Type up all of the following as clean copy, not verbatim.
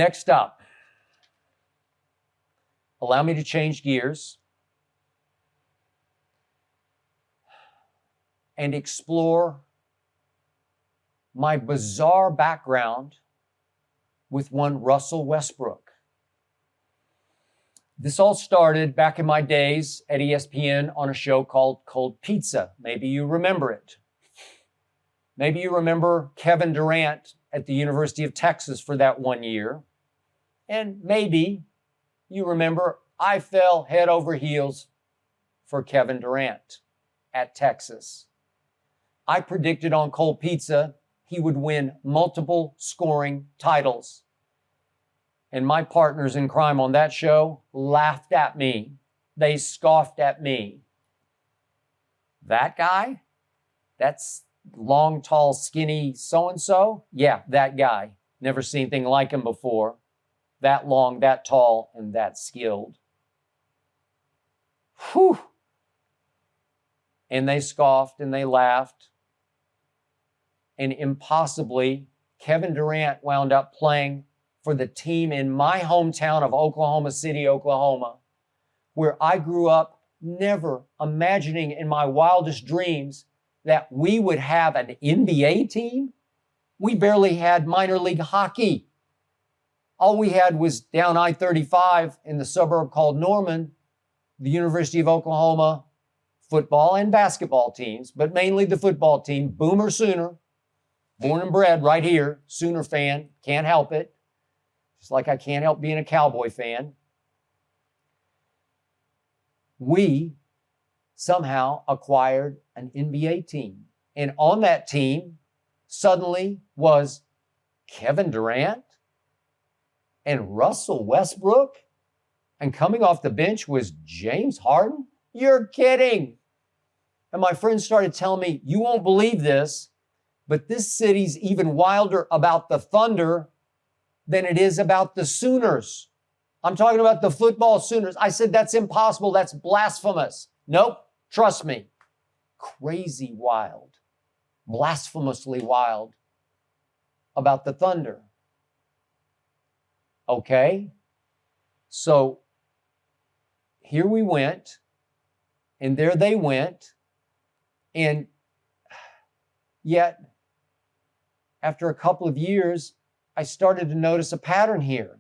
Next up, allow me to change gears and explore my bizarre background with one Russell Westbrook. This all started back in my days at ESPN on a show called Cold Pizza. Maybe you remember it. Maybe you remember Kevin Durant at the University of Texas for that 1 year. And maybe you remember I fell head over heels for Kevin Durant at Texas. I predicted on Cold Pizza he would win multiple scoring titles. And my partners in crime on that show laughed at me. They scoffed at me. That guy? That's long, tall, skinny so-and-so? Yeah, that guy. Never seen anything like him before. That long, that tall, and that skilled. Whew. And they scoffed and they laughed. And impossibly, Kevin Durant wound up playing for the team in my hometown of Oklahoma City, Oklahoma, where I grew up never imagining in my wildest dreams that we would have an NBA team. We barely had minor league hockey. All we had was down I-35 in the suburb called Norman, the University of Oklahoma football and basketball teams, but mainly the football team, Boomer Sooner, born and bred right here, Sooner fan, can't help it. Just like I can't help being a Cowboy fan. We somehow acquired an NBA team. And on that team suddenly was Kevin Durant and Russell Westbrook. And coming off the bench was James Harden. You're kidding. And my friends started telling me, you won't believe this, but this city's even wilder about the Thunder than it is about the Sooners. I'm talking about the football Sooners. I said, that's impossible. That's blasphemous. Nope. Trust me. Crazy wild. Blasphemously wild about the Thunder. Okay. So here we went, and there they went. And yet, after a couple of years, I started to notice a pattern here.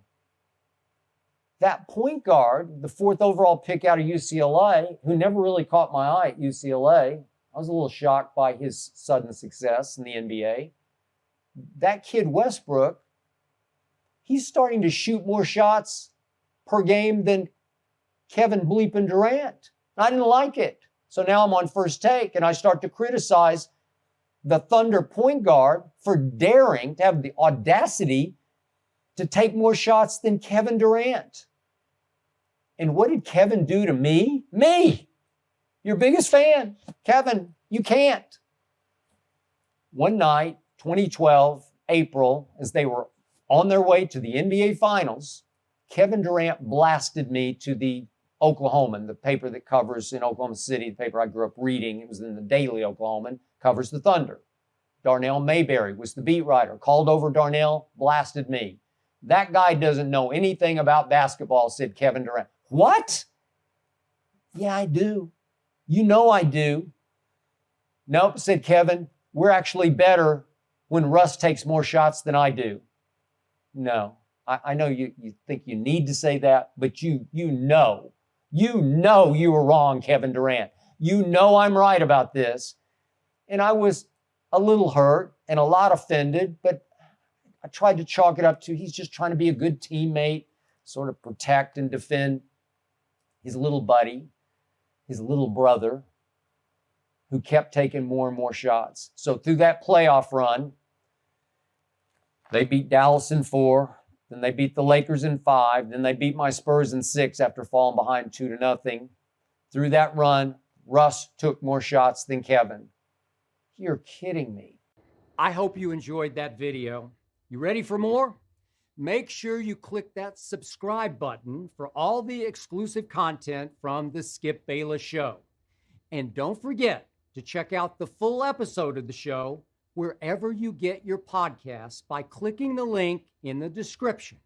That point guard, the 4th overall pick out of UCLA, who never really caught my eye at UCLA, I was a little shocked by his sudden success in the NBA. That kid Westbrook, he's starting to shoot more shots per game than Kevin bleeping Durant. I didn't like it. So now I'm on First Take and I start to criticize the Thunder point guard for daring to have the audacity to take more shots than Kevin Durant. And what did Kevin do to me? Me, your biggest fan. Kevin, you can't. One night, 2012, April, as they were on their way to the NBA Finals, Kevin Durant blasted me to the Oklahoman, the paper that covers in Oklahoma City, the paper I grew up reading. It was in the Daily Oklahoman, covers the Thunder. Darnell Mayberry was the beat writer, called over Darnell, blasted me. That guy doesn't know anything about basketball, said Kevin Durant. What? Yeah, I do. You know I do. Nope, said Kevin. We're actually better when Russ takes more shots than I do. No, I know you think you need to say that, but you know you were wrong, Kevin Durant. You know I'm right about this. And I was a little hurt and a lot offended, but I tried to chalk it up to he's just trying to be a good teammate, sort of protect and defend his little buddy, his little brother, who kept taking more and more shots. So through that playoff run, they beat Dallas in 4, then they beat the Lakers in 5, then they beat my Spurs in 6 after falling behind 2-0. Through that run, Russ took more shots than Kevin. You're kidding me. I hope you enjoyed that video. You ready for more? Make sure you click that subscribe button for all the exclusive content from the Skip Bayless Show. And don't forget to check out the full episode of the show wherever you get your podcasts by clicking the link in the description.